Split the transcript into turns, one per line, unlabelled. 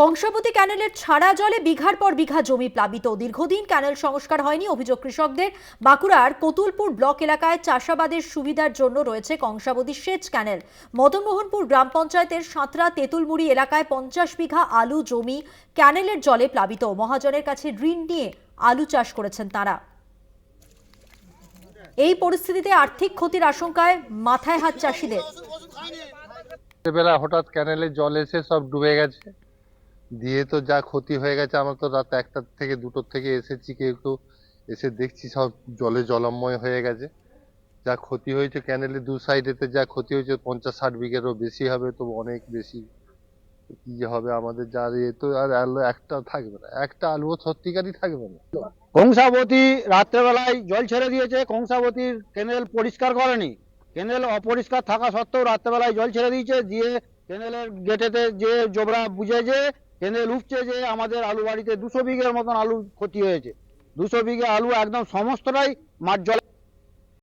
কংসাবতী ক্যানেলের ছাড়া জলে বিঘার পর বিঘা জমি প্লাবিত। দীর্ঘদিন ক্যানেল সংস্কার হয়নি, অভিযোগ কৃষকদের। বাঁকুড়ার কতুলপুর ব্লক এলাকায় চাষাবাদের সুবিধার জন্য রয়েছে কংসাবতী সেচ ক্যানেল। মদনমোহনপুর গ্রাম পঞ্চায়েতের সাঁতরা তেঁতুলমুড়ি এলাকায় 50 বিঘা আলু জমি ক্যানেলের জলে প্লাবিত। মহাজনের কাছে ঋণ নিয়ে আলু চাষ করেছেন তারা। এই পরিস্থিতিতে আর্থিক ক্ষতির আশঙ্কায় মাথায় হাত চাষিদের।
বেলা হঠাৎ ক্যানেলে জল এসে সব ডুবে গেছে, দিয়ে তো যা ক্ষতি হয়ে গেছে। আমরা তো রাত 1টা থেকে 2টোর থেকে এসেছি, কেউ এসে দেখছি সব জলে জলময় হয়ে গেছে। যা ক্ষতি হয়েছে ক্যানেলের দু সাইডেতে, যা ক্ষতি হয়েছে 50-60 বিঘেরও বেশি হবে, তো অনেক বেশি। কি যে হবে আমাদের, যার এ তো আর আলু একটা থাকবে না, একটা আলুও সত্যিকারই থাকবে না।
কংসাবতী রাত্রেবেলায় জল ছেড়ে দিয়েছে। কংসাবতীর কেনেল পরিষ্কার করেনি, কেনেল অপরিষ্কার থাকা সত্ত্বেও রাত্রেবেলায় জল ছেড়ে দিয়েছে। দিয়ে কেনেলের গেটেতে যে জোবরা বুঝে যে কেনেল উঠছে, যে আমাদের আলু বাড়িতে 200 বিঘের মতন আলু ক্ষতি হয়েছে। 200 বিঘে আলু একদম সমস্তটাই মাঠ জলে